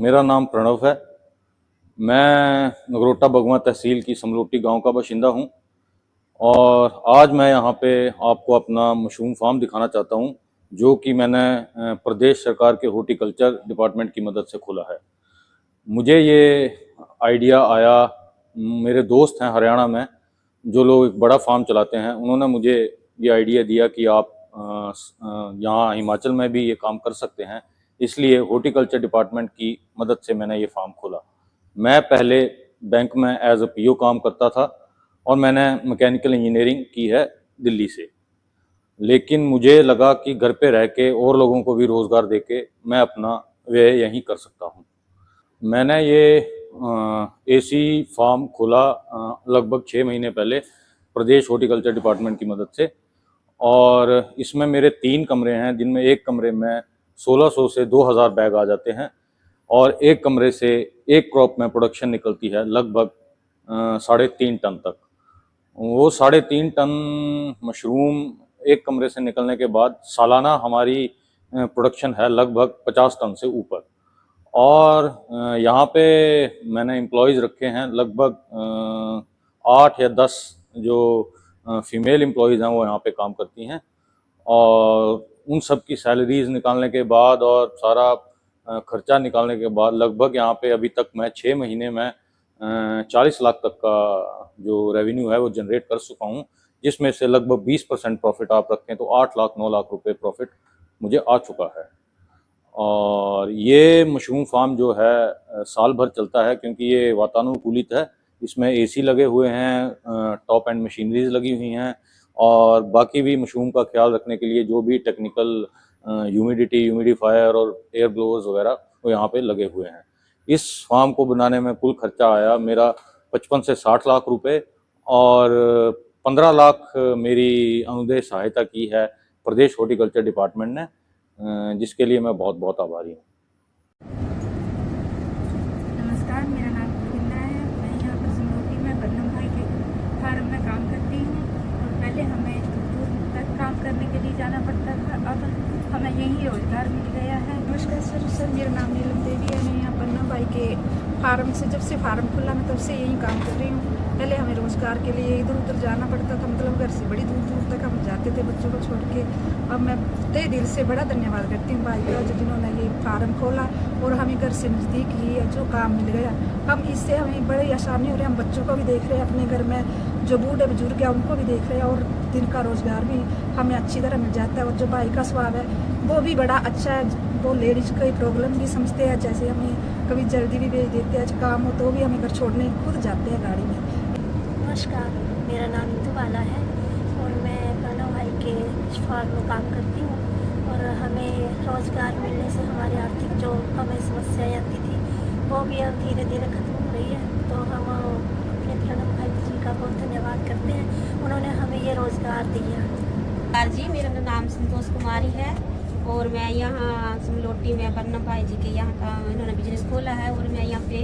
मेरा नाम प्रणव है। मैं नगरोटा बगवां तहसील की समलोटी गांव का बाशिंदा हूं और आज मैं यहां पे आपको अपना मशरूम फार्म दिखाना चाहता हूं, जो कि मैंने प्रदेश सरकार के हॉर्टिकल्चर डिपार्टमेंट की मदद से खोला है। मुझे ये आइडिया आया, मेरे दोस्त हैं हरियाणा में जो लोग एक बड़ा फार्म चलाते हैं, उन्होंने मुझे ये आइडिया दिया कि आप यहाँ हिमाचल में भी ये काम कर सकते हैं। इसलिए हॉर्टिकल्चर डिपार्टमेंट की मदद से मैंने ये फार्म खोला। मैं पहले बैंक में एज अ पीओ काम करता था और मैंने मैकेनिकल इंजीनियरिंग की है दिल्ली से, लेकिन मुझे लगा कि घर पे रह के और लोगों को भी रोज़गार देके मैं अपना व्यय यहीं कर सकता हूँ। मैंने ये एसी फार्म खोला लगभग 6 महीने पहले प्रदेश हॉर्टिकल्चर डिपार्टमेंट की मदद से, और इसमें मेरे 3 कमरे हैं, जिनमें एक कमरे में 1600 से 2000 बैग आ जाते हैं और एक कमरे से एक क्रॉप में प्रोडक्शन निकलती है लगभग 3.5 टन तक। वो 3.5 टन मशरूम एक कमरे से निकलने के बाद सालाना हमारी प्रोडक्शन है लगभग 50 टन से ऊपर। और यहाँ पे मैंने एम्प्लॉयज़ रखे हैं लगभग 8 या 10 जो फीमेल एम्प्लॉयज़ हैं वो यहाँ पे काम करती हैं, और उन सब की सैलरीज निकालने के बाद और सारा खर्चा निकालने के बाद लगभग यहाँ पे अभी तक मैं 6 महीने में 40 लाख तक का जो रेवेन्यू है वो जनरेट कर चुका हूँ, जिसमें से लगभग 20% प्रॉफिट आप रखें तो 8 लाख 9 लाख रुपए प्रॉफिट मुझे आ चुका है। और ये मशरूम फार्म जो है साल भर चलता है, क्योंकि ये वातानुकूलित है। इसमें एसी लगे हुए हैं, टॉप एंड मशीनरीज लगी हुई हैं, और बाकी भी मशरूम का ख्याल रखने के लिए जो भी टेक्निकल ह्यूमिडिटी, ह्यूमिडिफायर और एयर ब्लोअर्स वगैरह वो यहाँ पे लगे हुए हैं। इस फार्म को बनाने में कुल खर्चा आया मेरा 55 से 60 लाख रुपए, और 15 लाख मेरी अनुदान सहायता की है प्रदेश हॉर्टिकल्चर डिपार्टमेंट ने, जिसके लिए मैं बहुत बहुत आभारी हूँ। नमस्कार, मेरा नाम गोविंदा है। मैं यहाँ पर समलोटी में बन्नम भाई के फार्म में काम करती हूँ। और पहले हमें दूर तक काम करने के लिए जाना पड़ता था, अब हमें यही रोजगार मिल गया है। नमस्कार सर, मेरा नाम नीलम देवी है। मैं यहाँ बन्नम भाई के फार्म से, जब से फार्म खुला मैं तब से यही काम कर रही हूँ। पहले हमें रोज़गार के लिए इधर उधर जाना पड़ता था, मतलब घर से बड़ी दूर दूर तक हम जाते थे बच्चों को छोड़ के। अब मैं तहे दिल से बड़ा धन्यवाद करती हूँ भाई का, जिन्होंने ये फार्म खोला और हमें घर से नज़दीक ही जो काम मिल गया। हम इससे हमें बड़ी आसानी हो रही है, हम बच्चों को भी देख रहे हैं, अपने घर में जो बूढ़े बुजुर्ग हैं उनको भी देख रहे हैं, और दिन का रोज़गार भी हमें अच्छी तरह मिल जाता है। और जो भाई का स्वभाव है वो भी बड़ा अच्छा है, वो लेडीज़ कोई प्रॉब्लम भी समझते हैं, जैसे हमें कभी जल्दी भी भेज देते हैं काम हो तो भी हमें घर छोड़ने खुद जाते हैं गाड़ी में। नमस्कार, मेरा नाम इंदु बाला है और मैं प्रणव भाई के फार्म में काम करती हूँ। और हमें रोज़गार मिलने से हमारी आर्थिक जो हमें समस्याएं आती थी वो भी अब धीरे धीरे ख़त्म हो रही है। तो हम अपने प्रणव भाई जी का बहुत धन्यवाद करते हैं, उन्होंने हमें ये रोज़गार दिया। जी, मेरा नाम संतोष कुमारी है और मैं यहाँ समलोटी में बन्नम भाई जी के यहाँ का इन्होंने बिजनेस खोला है और मैं यहाँ पे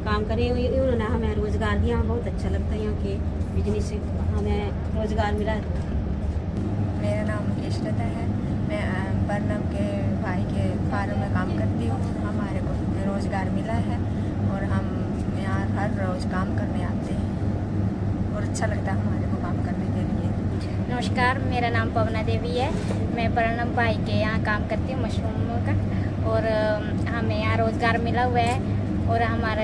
काम कर रही हूँ। उन्होंने हमें रोज़गार दिया, हमें बहुत अच्छा लगता है यहाँ के बिजनेस से हमें रोज़गार मिला। मेरा नाम केशलता है। मैं बन्नम के भाई के फार्म में काम करती हूँ। हमारे को रोज़गार मिला है और हम यहाँ हर रोज़ काम करने आते हैं और अच्छा लगता है हमारे को काम करने के लिए। नमस्कार, मेरा नाम पवना देवी है। मैं बन्नम भाई के यहाँ काम करती हूँ मशरूम का, और हमें यहाँ रोज़गार मिला हुआ है और हमारा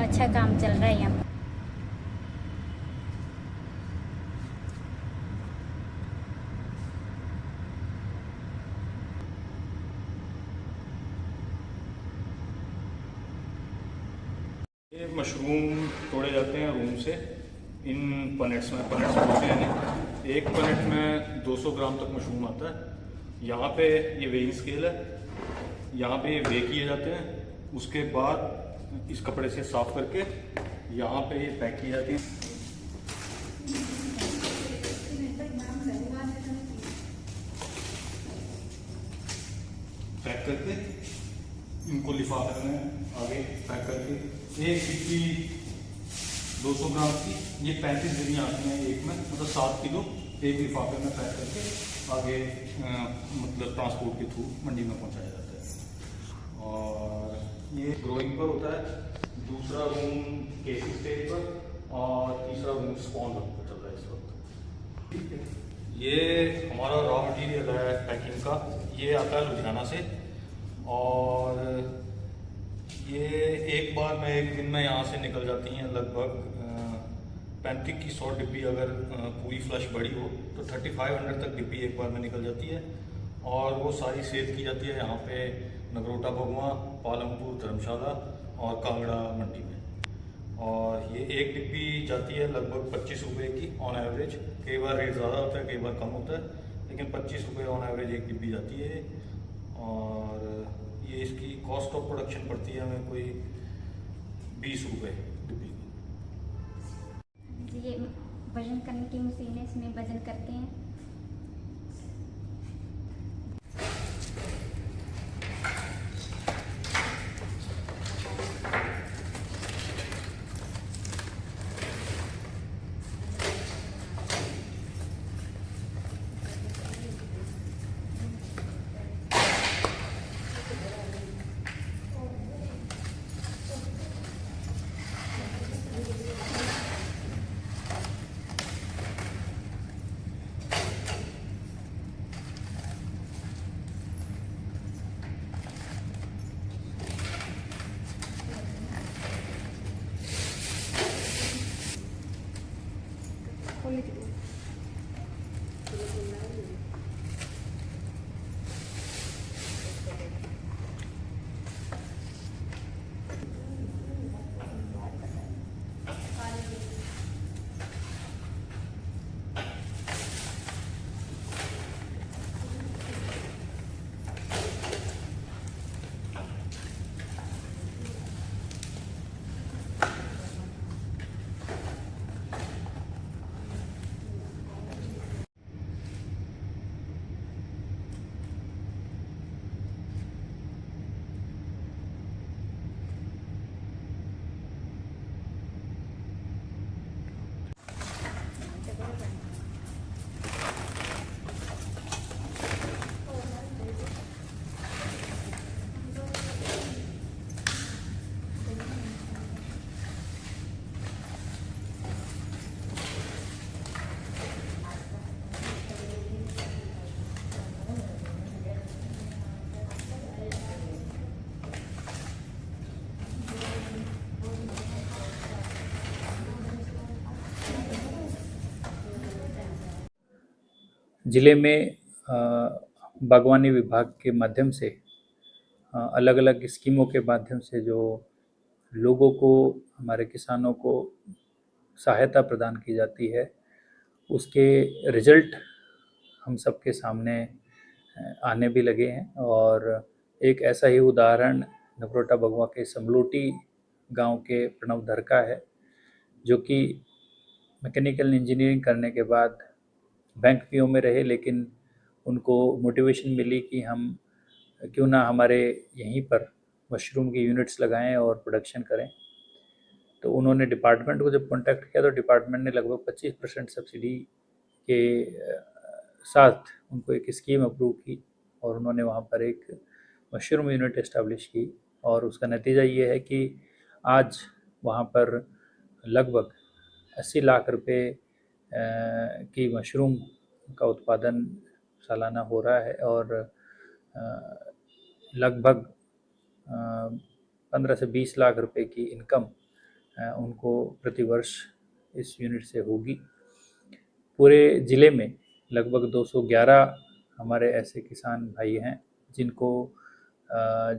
अच्छा काम चल रहा है यहाँ। ये मशरूम तोड़े जाते हैं रूम से इन पनेट्स में बोलते हैं। एक पनेट में 200 ग्राम तक मशरूम आता है। यहाँ पे ये वेइंग स्केल है, यहाँ पे ये वे किए जाते हैं। उसके बाद इस कपड़े से साफ करके यहाँ पे ये पैक की जाती है। पैक करके इनको लिफाफे में आगे पैक करके एक टिक्की 200 ग्राम की ये 35 जरियाँ आती हैं एक में, मतलब 7 किलो एक लिफाफे में पैक करके आगे मतलब ट्रांसपोर्ट के थ्रू मंडी में पहुंचाया जाता है। और ये ग्रोइंग पर होता है, दूसरा रूम केसिंग स्टेज पर और तीसरा रूम स्पॉन पर चल रहा है इस वक्त। ये हमारा रॉ मटेरियल है पैकिंग का, ये आता है लुधियाना से और ये एक बार में एक दिन में यहाँ से निकल जाती हैं लगभग 35 की 100 डिब्बी। अगर पूरी फ्लश बड़ी हो तो 3500 तक डिब्बी एक बार में निकल जाती है और वो सारी सेल की जाती है यहाँ पे नगरोटा भगवा, पालमपुर, धर्मशाला और कांगड़ा मंडी में। और ये एक डिब्बी जाती है लगभग 25 रुपये की ऑन एवरेज। कई बार रेट ज़्यादा होता है, कई बार कम होता है, लेकिन 25 रुपये ऑन एवरेज एक डिब्बी जाती है। और ये इसकी कॉस्ट ऑफ प्रोडक्शन पड़ती है हमें कोई 20 रुपये डिब्बी की। ये वजन करने की मशीन है, इसमें वजन करते हैं। ज़िले में बागवानी विभाग के माध्यम से अलग अलग स्कीमों के माध्यम से जो लोगों को, हमारे किसानों को सहायता प्रदान की जाती है, उसके रिजल्ट हम सबके सामने आने भी लगे हैं। और एक ऐसा ही उदाहरण नगरोटा भगवा के समलोटी गांव के प्रणव धर का है, जो कि मैकेनिकल इंजीनियरिंग करने के बाद बैंक पीओ में रहे, लेकिन उनको मोटिवेशन मिली कि हम क्यों ना हमारे यहीं पर मशरूम की यूनिट्स लगाएं और प्रोडक्शन करें। तो उन्होंने डिपार्टमेंट को जब कॉन्टैक्ट किया तो डिपार्टमेंट ने लगभग 25% सब्सिडी के साथ उनको एक स्कीम अप्रूव की और उन्होंने वहाँ पर एक मशरूम यूनिट इस्टेब्लिश की। और उसका नतीजा ये है कि आज वहाँ पर लगभग 80 लाख रुपए की मशरूम का उत्पादन सालाना हो रहा है और लगभग 15 से 20 लाख रुपए की इनकम उनको प्रतिवर्ष इस यूनिट से होगी। पूरे ज़िले में लगभग 211 हमारे ऐसे किसान भाई हैं जिनको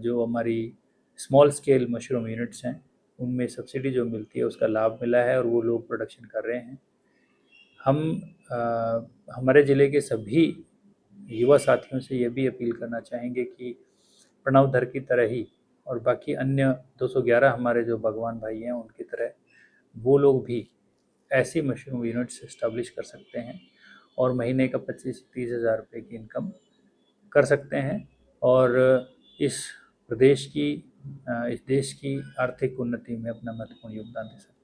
जो हमारी स्मॉल स्केल मशरूम यूनिट्स हैं उनमें सब्सिडी जो मिलती है उसका लाभ मिला है और वो लोग प्रोडक्शन कर रहे हैं। हम हमारे ज़िले के सभी युवा साथियों से ये भी अपील करना चाहेंगे कि प्रणव धर की तरह ही और बाकी अन्य 211 हमारे जो बागवान भाई हैं उनकी तरह वो लोग भी ऐसी मशरूम यूनिट्स इस्टेब्लिश कर सकते हैं और महीने का 25 से 30 हज़ार रुपये की इनकम कर सकते हैं और इस प्रदेश की, इस देश की आर्थिक उन्नति में अपना महत्वपूर्ण योगदान दे सकते हैं।